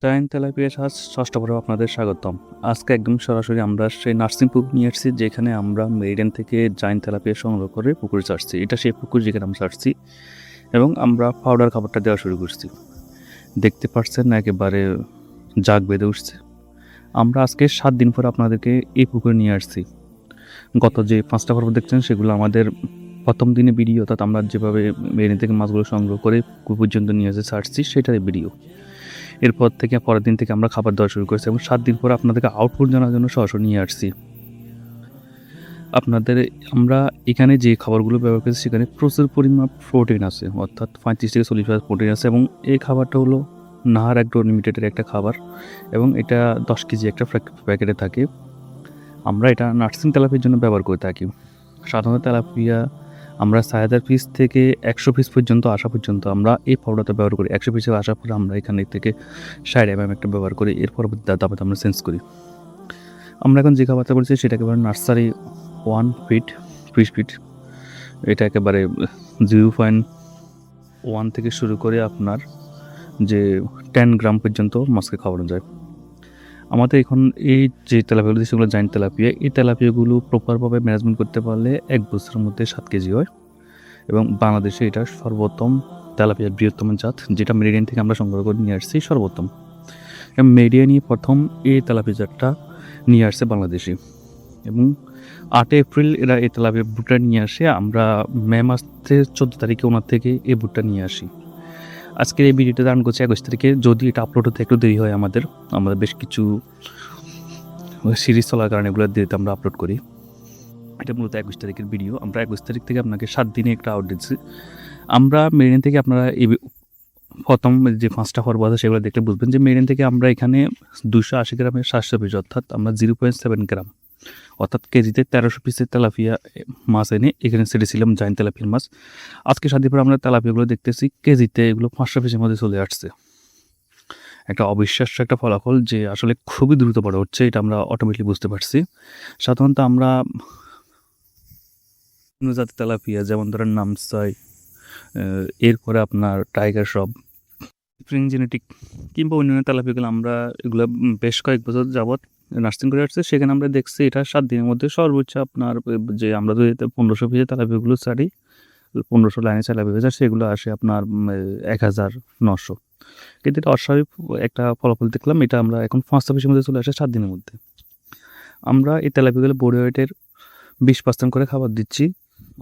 Giant tilapia মাছ ষষ্ঠ পর্বে আপনাদের স্বাগতম। আজকে একদম সরাসরি আমরা সেই নার্সিং পুকুর নিয়ে এসেছি, যেখানে আমরা মেরিডিয়ান থেকে জায়ান্ট তেলাপিয়া সংগ্রহ করে পুকুরে ছাড়ছি। এটা সেই পুকুর যেখানে আমরা ছাড়ছি এবং আমরা পাউডার খাবারটা দেওয়া শুরু করছি। দেখতে পাচ্ছেন একেবারে জাগ বেঁধে উঠছে। আমরা আজকে 7 দিন পর আপনাদেরকে এই পুকুরে নিয়ে আসছি। গত যে 5টা পর্ব দেখছেন সেগুলো আমাদের প্রথম দিনে ভিডিও, অর্থাৎ আমরা যেভাবে মেরিডিয়ান থেকে মাছগুলো সংগ্রহ করে পুকুর পর্যন্ত নিয়ে এসে ছাড়ছি সেটারই ভিডিও। এরপর থেকে পরের দিন থেকে আমরা খাবার দেওয়া শুরু করেছি এবং 7 দিন পরে আপনাদেরকে আউটপুট জানার জন্য সরাসরি নিয়ে আসছি। আপনাদের আমরা এখানে যে খাবারগুলো ব্যবহার করেছি সেখানে প্রচুর পরিমাণ প্রোটিন আছে, অর্থাৎ 35 থেকে 40% প্রোটিন আছে এবং এই খাবারটা হলো নাহার অ্যাগ্রো লিমিটেডের একটা খাবার এবং এটা 10 কেজি একটা প্যাকেটে থাকে। আমরা এটা নার্সিং তেলাপিয়ার জন্য ব্যবহার করে থাকি। সাধারণত তেলাপিয়া আমরা 1000 পিস থেকে 100 পিস পর্যন্ত আসা পর্যন্ত আমরা এই পাউডারটা ব্যবহার করি। 100 পিসে আসার পরে আমরা এখানে থেকে 60 একটা ব্যবহার করি। এর পরবর্তী দাবাতে আমরা চেঞ্জ করি। আমরা এখন যে খাবারটা বলছি সেটা একেবারে নার্সারি 1 ফিট ফিশ ফিট। এটা একেবারে 0.1 থেকে শুরু করে আপনার যে 10 গ্রাম পর্যন্ত মাছকে খাওয়ানো যায়। আমাদের এখন এই যে তেলাপিয়াগুলো সেগুলো জায়ান্ট তেলাপিয়া, এই তেলাপিয়াগুলো প্রপারভাবে ম্যানেজমেন্ট করতে পারলে 1 বছরের মধ্যে 7 কেজি হয় এবং বাংলাদেশে এটা সর্বোত্তম তেলাপিয়ার বৃহত্তম জাত, যেটা মেরিডিয়ান থেকে আমরা সংগ্রহ করে নিয়ে আসছি সর্বোত্তম। এবং মেরিডিয়ানই প্রথম এই তেলাপিয়া জাতটা নিয়ে আসছে বাংলাদেশে এবং 8 এপ্রিল এরা এই তেলাপিয়া বুটটা নিয়ে আসে। আমরা মে মাসের 14 তারিখে ওনার থেকে এই বুটটা নিয়ে আসি। আজকের এই ভিডিওটা দান করছি 21 তারিখে, যদি এটা আপলোড হতে একটু দেরি হয় আমাদের বেশ কিছু সিরিজ চলার কারণে এগুলো দিতে আমরা আপলোড করি। এটা মূলত 21 তারিখের ভিডিও। আমরা 21 তারিখ থেকে আপনাকে 7 দিনে একটা আউট দিচ্ছি। আমরা মেরিডিয়ান থেকে আপনারা এই প্রথম যে 5টা পর্ব আছে সেগুলো দেখলে বুঝবেন যে মেরিডিয়ান থেকে আমরা এখানে 280 গ্রামের 700 পিস, অর্থাৎ আমরা 0.7 গ্রাম অর্থাৎ কেজিতে 1300 পিসের তেলাপিয়া মাছ এনে এখানে ছেড়েছিলাম জায়ান্ট তেলাপিয়ার মাছ। আজকে 7 দিন পর আমরা তেলাপিয়াগুলো দেখতেছি কেজিতে এগুলো 500 পিসের মধ্যে চলে আসছে। একটা অবিশ্বাস্য একটা ফলাফল যে আসলে খুবই দ্রুত বড় হচ্ছে, এটা আমরা অটোমেটিকলি বুঝতে পারছি। সাধারণত আমরা বিভিন্ন জাতের তেলাপিয়া যেমন ধরেন নামসাই, এরপরে আপনার টাইগার শ্রব, স্প্রিং জেনেটিক কিংবা অন্যান্য তেলাপিয়াগুলো আমরা এগুলো বেশ কয়েক বছর যাবৎ নার্সিং করে আসছে। সেখানে আমরা দেখছি এটা 7 দিনের মধ্যে সর্বোচ্চ আপনার যে আমরা যদি 1500 পিসের তেলাপিয়াগুলো ছাড়ি, 1500 লাইনে তেলাপিয়া যায় সেগুলো আসে আপনার 1900। কিন্তু এটা অস্বাভাবিক একটা ফলাফল দেখলাম। এটা আমরা এখন 500 পিসের মধ্যে চলে আসে 7 দিনের মধ্যে। আমরা এই তেলাপিয়াগুলো বডি ওয়েটের 20% করে খাবার দিচ্ছি,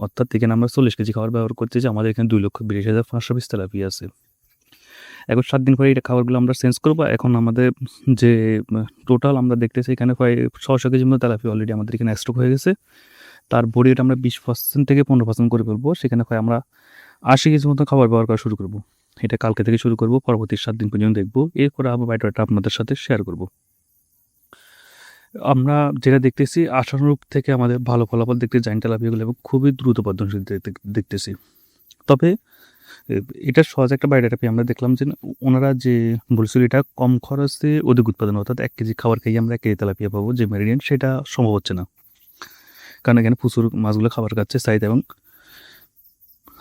অর্থাৎ এখানে আমরা 40 কেজি খাবার ব্যবহার করছি। যে আমাদের এখানে 2,20,500 পিস তেলাপিয়া আছে। এখন 7 দিন পরে এই খাবারগুলো আমরা চেঞ্জ করবো। এখন আমাদের যে টোটাল আমরা দেখতেছি এখানে প্রায় 600 কেজির মতো তেলাপিয়া অলরেডি আমাদের এখানে স্টক হয়ে গেছে। তার বডি ওয়েট আমরা 20% থেকে 15% করে ফেলবো। সেখানে প্রায় আমরা 80 কেজির মতো খাবার ব্যবহার করা শুরু করবো। এটা কালকে থেকে শুরু করবো, পরবর্তী 7 দিন পর্যন্ত দেখবো। এরপরে আবার বায়োডাটা আপনাদের সাথে শেয়ার করবো। আমরা যেটা দেখতেছি আশানুরূপ থেকে আমাদের ভালো ফলাফল দেখতে জায়ান্ট তেলাপিয়াগুলো এবং খুবই দ্রুত বর্ধনশীল দেখতেছি। তবে এটা সহজ একটা বায়োডাটা পেয়ে আমরা দেখলাম যে ওনারা যে বলছিল এটা কম খরচে অধিক উৎপাদন, অর্থাৎ 1 কেজি খাবার খেয়ে আমরা 1 কেজি তেলাপিয়া পাবো যে মেরিডিয়ান, সেটা সম্ভব হচ্ছে না, কারণ এখানে প্রচুর মাছগুলো খাবার খাচ্ছে চাহিদা। এবং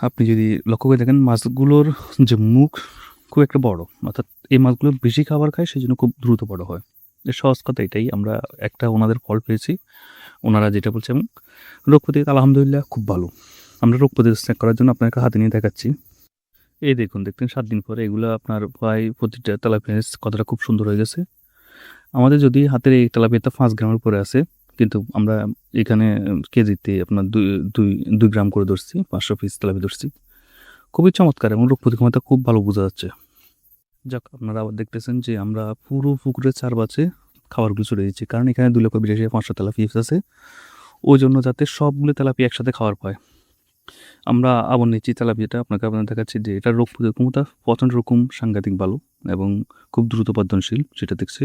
আপনি যদি লক্ষ্য করে দেখেন মাছগুলোর যে মুখ খুব একটা বড়, অর্থাৎ এই মাছগুলো বেশি খাবার খায় সেই জন্য খুব দ্রুত বড় হয়। এর সহজ কথা এটাই। আমরা একটা ওনাদের ফল পেয়েছি, ওনারা যেটা বলছে, এবং রোগ প্রতিরোধ আলহামদুলিল্লাহ খুব ভালো। আমরা রোগ প্রতিরোধ চেক করার জন্য আপনাকে হাতে নিয়ে দেখাচ্ছি। এই দেখুন, দেখতেন 7 দিন পরে এগুলো আপনার প্রায় প্রতিটা তেলাপিয়া কতটা খুব সুন্দর হয়ে গেছে। আমাদের যদি হাতের এই তেলাপিয়াটা 5 গ্রামের উপরে আছে, কিন্তু আমরা এখানে কেজিতে আপনার 2 গ্রাম করে ধরছি, 500 পিস তেলাপিয়া ধরছি। খুবই চমৎকার এবং রোগ প্রতিক্ষমতা খুব ভালো বোঝা যাচ্ছে। যাক, আপনারা আবার দেখতেছেন যে আমরা পুরো পুকুরের চারপাশে খাবারগুলো ছড়িয়ে দিচ্ছি, কারণ এখানে 2,82,500 তেলাপিয়া আছে, ওই জন্য যাতে সবগুলো তেলাপিয়া একসাথে খাবার পায়। আমরা আবার নিচ্ছি তেলাপিয়াটা আপনাকে দেখাচ্ছি যে এটা রোগ প্রতিরোধ ক্ষমতা প্রচণ্ড রকম সাংঘাতিক ভালো এবং খুব দ্রুত বর্ধনশীল, সেটা দেখছি।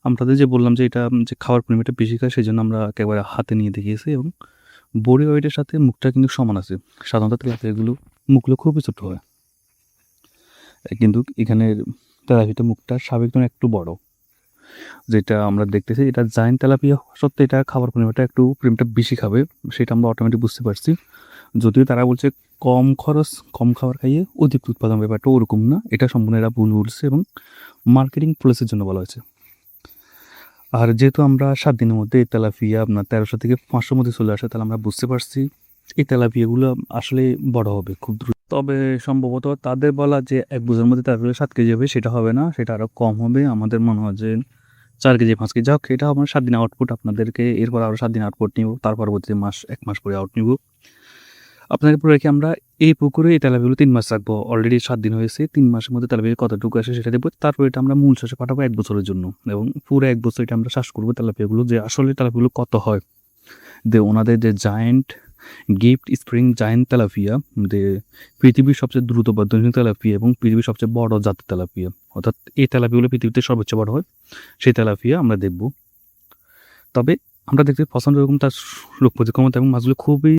আপনাদের যে বললাম যে এটা যে খাওয়ার পরিমাণটা বেশি খায় সেই জন্য আমরা একেবারে হাতে নিয়ে দেখিয়েছি এবং বডি ওয়েটের সাথে মুখটা কিন্তু সমান আছে। সাধারণত তেলাপিয়াগুলো মুখগুলো খুবই ছোটো হয়, কিন্তু এখানে তেলাপিয়াটা মুখটা স্বাভাবিক একটু বড়, যেটা আমরা দেখতেছি। এটা জায়ান্ট তেলাপিয়া সত্ত্বে এটা খাবার পরিমাণটা একটু বেশি খাবে, সেটা আমরা অটোমেটিক বুঝতে পারছি। যদিও তারা বলছে কম খরচ কম খাবার খাইয়ে অধিক উৎপাদন, ব্যাপারটা ওরকম না, এটা সম্পূর্ণ এরা ভুল বলছে এবং মার্কেটিং পলিসির জন্য বলা হয়েছে। আর যেহেতু আমরা 7 দিনের মধ্যে এই তেলাপিয়া আপনার 1300 থেকে 500 মধ্যে চলে আসে, তাহলে আমরা বুঝতে পারছি এই তেলাপিয়াগুলো আসলে বড় হবে খুব দ্রুত। তবে সম্ভবত তাদের বলা যে 1 বছরের মধ্যে তেলাপিয়া 7 কেজি হবে, সেটা হবে না, সেটা আরও কম হবে। আমাদের মনে হয় যে 4 কেজি 5 কেজি, যাক এটা আমার 7 দিনের আউটপুট, আপনাদেরকে এরপর আরও 7 দিন আউটপুট নিব, তার পরবর্তীতে 1 মাস পরে আউট নিব। আপনাদের পরে রেখে আমরা এই পুকুরে এই তেলাপিয়াগুলো 3 মাস রাখবো। অলরেডি 7 দিন হয়েছে, 3 মাসের মধ্যে তেলাপিয়া কতটুকু আসে সেটা দেখবো। তারপর এটা আমরা মূল চাষে পাঠাবো 1 বছরের জন্য, এবং পুরো 1 বছর এটা আমরা চাষ করবো তেলাপিয়াগুলো, যে আসলে তেলাপিয়াগুলো কত হয়। ওনাদের যে giant gift spring giant tilapia, যে পৃথিবীর সবচেয়ে দ্রুত বর্ধনশীল তেলাপিয়া এবং পৃথিবীর সবচেয়ে বড় জাতের তেলাপিয়া, অর্থাৎ এই তেলাপিয়াগুলো পৃথিবীতে সর্বোচ্চ বড় হয়, সেই তেলাপিয়া আমরা দেখব। তবে আমরা দেখতে পছন্দ এরকম তার রোগ প্রতিরোধ ক্ষমতা এবং মাছগুলো খুবই